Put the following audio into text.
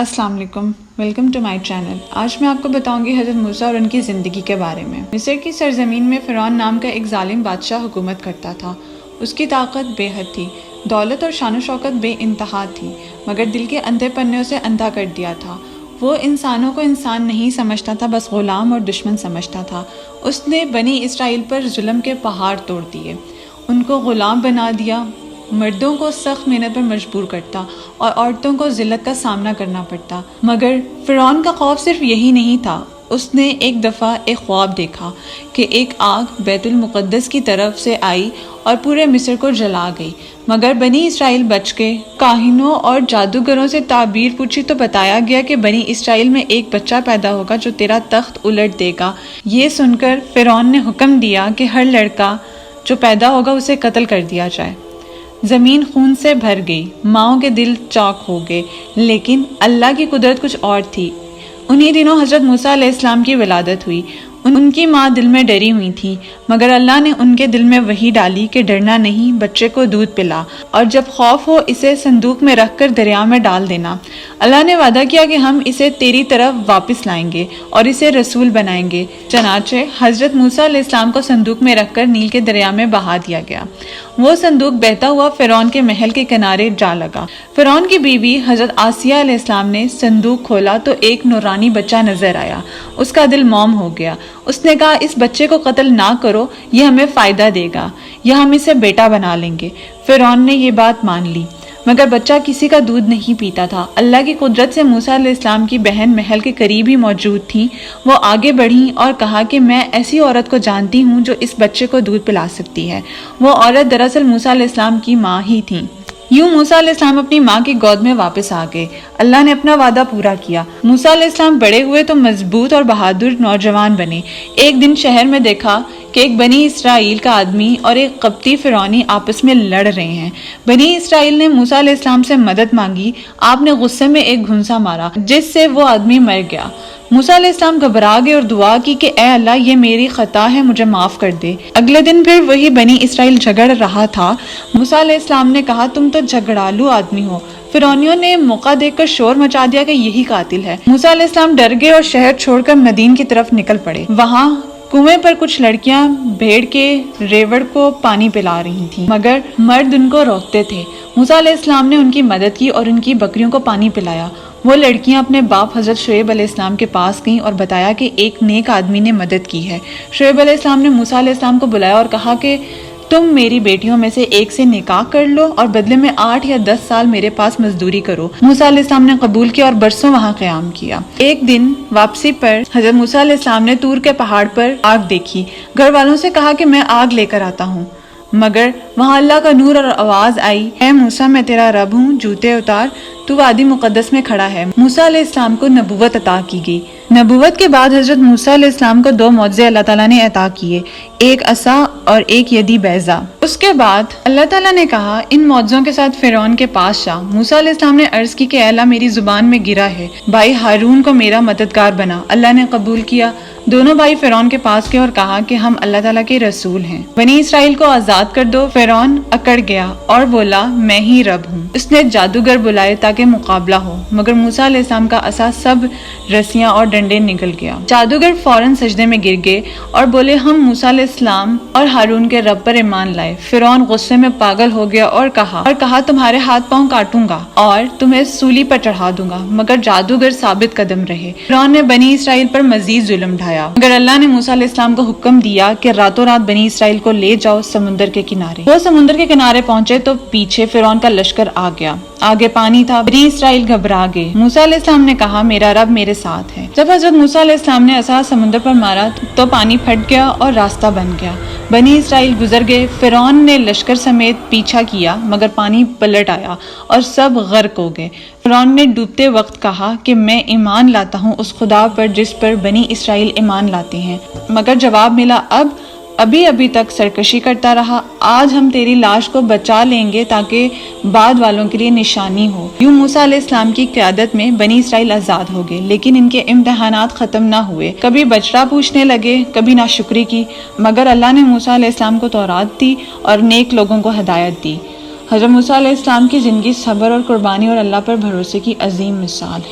السلام علیکم، welcome to my channel. آج میں آپ کو بتاؤں گی حضرت موسیٰ اور ان کی زندگی کے بارے میں۔ مصر کی سرزمین میں فرعون نام کا ایک ظالم بادشاہ حکومت کرتا تھا۔ اس کی طاقت بے حد تھی، دولت اور شان و شوکت بے انتہا تھی، مگر دل کے اندھے پنے اسے اندھا کر دیا تھا۔ وہ انسانوں کو انسان نہیں سمجھتا تھا، بس غلام اور دشمن سمجھتا تھا۔ اس نے بنی اسرائیل پر ظلم کے پہاڑ توڑ دیے، ان کو غلام بنا دیا، مردوں کو سخت محنت پر مجبور کرتا اور عورتوں کو ذلت کا سامنا کرنا پڑتا۔ مگر فرعون کا خوف صرف یہی نہیں تھا۔ اس نے ایک دفعہ ایک خواب دیکھا کہ ایک آگ بیت المقدس کی طرف سے آئی اور پورے مصر کو جلا گئی، مگر بنی اسرائیل بچ گئے۔ کاہنوں اور جادوگروں سے تعبیر پوچھی تو بتایا گیا کہ بنی اسرائیل میں ایک بچہ پیدا ہوگا جو تیرا تخت الٹ دے گا۔ یہ سن کر فرعون نے حکم دیا کہ ہر لڑکا جو پیدا ہوگا اسے قتل کر دیا جائے۔ زمین خون سے بھر گئی، ماؤں کے دل چاک ہو گئے، لیکن اللہ کی قدرت کچھ اور تھی۔ انہی دنوں حضرت موسیٰ علیہ السلام کی ولادت ہوئی۔ ان کی ماں دل میں ڈری ہوئی تھی، مگر اللہ نے ان کے دل میں وحی ڈالی کہ ڈرنا نہیں، بچے کو دودھ پلا، اور جب خوف ہو اسے صندوق میں رکھ کر دریا میں ڈال دینا۔ اللہ نے وعدہ کیا کہ ہم اسے تیری طرف واپس لائیں گے اور اسے رسول بنائیں گے۔ چنانچہ حضرت موسیٰ علیہ السلام کو صندوق میں رکھ کر نیل کے دریا میں بہا دیا گیا۔ وہ صندوق بہتا ہوا فرعون کے محل کے کنارے جا لگا۔ فرعون کی بیوی حضرت آسیہ علیہ السلام نے صندوق کھولا تو ایک نورانی بچہ نظر آیا۔ اس کا دل موم ہو گیا۔ اس نے کہا، اس بچے کو قتل نہ کرو، یہ ہمیں فائدہ دے گا، یا ہم اسے بیٹا بنا لیں گے۔ فرعون نے یہ بات مان لی، مگر بچہ کسی کا دودھ نہیں پیتا تھا۔ اللہ کی قدرت سے موسیٰ علیہ السلام کی بہن محل کے قریب ہی موجود تھیں۔ وہ آگے بڑھیں اور کہا کہ میں ایسی عورت کو جانتی ہوں جو اس بچے کو دودھ پلا سکتی ہے۔ وہ عورت دراصل موسیٰ علیہ السلام کی ماں ہی تھیں۔ یوں موسیٰ علیہ السلام اپنی ماں کی گود میں واپس آ گئے۔ اللہ نے اپنا وعدہ پورا کیا۔ موسیٰ علیہ السلام بڑے ہوئے تو مضبوط اور بہادر نوجوان بنے۔ ایک دن شہر میں دیکھا کہ ایک بنی اسرائیل کا آدمی اور ایک قبطی فرعونی آپس میں لڑ رہے ہیں۔ بنی اسرائیل نے موسیٰ علیہ السلام سے مدد مانگی۔ آپ نے غصے میں ایک گھونسا مارا جس سے وہ آدمی مر گیا۔ موسیٰ علیہ السلام گھبرا گئے اور دعا کی کہ اے اللہ، یہ میری خطا ہے، مجھے معاف کر دے۔ اگلے دن پھر وہی بنی اسرائیل جھگڑ رہا تھا۔ موسیٰ علیہ السلام نے کہا، تم تو جھگڑالو آدمی ہو۔ فرعونیوں نے موقع دیکھ کر شور مچا دیا کہ یہی قاتل ہے۔ موسیٰ علیہ السلام ڈر گئے اور شہر چھوڑ کر مدین کی طرف نکل پڑے۔ وہاں کنویں پر کچھ لڑکیاں بھیڑ کے ریوڑ کو پانی پلا رہی تھیں، مگر مرد ان کو روکتے تھے۔ موسیٰ علیہ السلام نے ان کی مدد کی اور ان کی بکریوں کو پانی پلایا۔ وہ لڑکیاں اپنے باپ حضرت شعیب علیہ السلام کے پاس گئیں اور بتایا کہ ایک نیک آدمی نے مدد کی ہے۔ شعیب علیہ السلام نے موسیٰ علیہ السلام کو بلایا اور کہا کہ تم میری بیٹیوں میں سے ایک سے نکاح کر لو اور بدلے میں 8 یا 10 سال میرے پاس مزدوری کرو۔ موسیٰ علیہ السلام نے قبول کیا اور برسوں وہاں قیام کیا۔ ایک دن واپسی پر حضرت موسیٰ علیہ السلام نے طور کے پہاڑ پر آگ دیکھی۔ گھر والوں سے کہا کہ میں آگ لے کر آتا ہوں، مگر وہاں اللہ کا نور اور آواز آئی، اے موسیٰ، میں تیرا رب ہوں، جوتے اتار، تو وادی مقدس میں کھڑا ہے۔ موسیٰ علیہ السلام کو نبوت عطا کی گئی۔ نبوت کے بعد حضرت موسیٰ علیہ السلام کو 2 معجزے اللہ تعالیٰ نے عطا کیے، ایک عصا اور ایک یدی بیضا۔ اس کے بعد اللہ تعالیٰ نے کہا، ان معجزوں کے ساتھ فرعون کے پاس جا۔ موسیٰ علیہ السلام نے عرض کی کہ اے اللہ، میری زبان میں گرا ہے، بھائی ہارون کو میرا مددگار بنا۔ اللہ نے قبول کیا۔ دونوں بھائی فرعون کے پاس گئے اور کہا کہ ہم اللہ تعالیٰ کے رسول ہیں، بنی اسرائیل کو آزاد کر دو۔ فرعون اکڑ گیا اور بولا، میں ہی رب ہوں۔ اس نے جادوگر بلائے تاکہ مقابلہ ہو، مگر موسیٰ علیہ السلام کا عصا سب رسیاں اور ڈنڈے نکل گیا۔ جادوگر فوراً سجدے میں گر گئے اور بولے، ہم موسیٰ علیہ السلام اور ہارون کے رب پر ایمان لائے۔ فرعون غصے میں پاگل ہو گیا اور کہا تمہارے ہاتھ پاؤں کاٹوں گا اور تمہیں سولی پر چڑھا دوں گا، مگر جادوگر ثابت قدم رہے۔ فرعون نے بنی اسرائیل پر مزید ظلم ڈھایا، مگر اللہ نے موسیٰ علیہ السلام کو حکم دیا کہ راتوں رات بنی اسرائیل کو لے جاؤ سمندر کے کنارے۔ وہ سمندر کے کنارے پہنچے تو پیچھے فرعون کا لشکر آ گیا، آگے پانی تھا۔ بنی اسرائیل گھبرا گئے۔ موسیٰ علیہ السلام نے کہا، میرا رب میرے ساتھ ہے۔ جب حضرت موسیٰ علیہ السلام نے عصا سمندر پر مارا تو پانی پھٹ گیا اور راستہ بن گیا۔ بنی اسرائیل گزر گئے۔ فرعون نے لشکر سمیت پیچھا کیا، مگر پانی پلٹ آیا اور سب غرق ہو گئے۔ فرعون نے ڈوبتے وقت کہا کہ میں ایمان لاتا ہوں اس خدا پر جس پر بنی اسرائیل ایمان لاتے ہیں، مگر جواب ملا، ابھی تک سرکشی کرتا رہا، آج ہم تیری لاش کو بچا لیں گے تاکہ بعد والوں کے لیے نشانی ہو۔ یوں موسیٰ علیہ السلام کی قیادت میں بنی اسرائیل آزاد ہو گئے، لیکن ان کے امتحانات ختم نہ ہوئے۔ کبھی بچڑا پوچھنے لگے، کبھی ناشکری کی، مگر اللہ نے موسیٰ علیہ السلام کو تورات دی اور نیک لوگوں کو ہدایت دی۔ حضرت موسیٰ علیہ السلام کی زندگی صبر اور قربانی اور اللہ پر بھروسے کی عظیم مثال ہے۔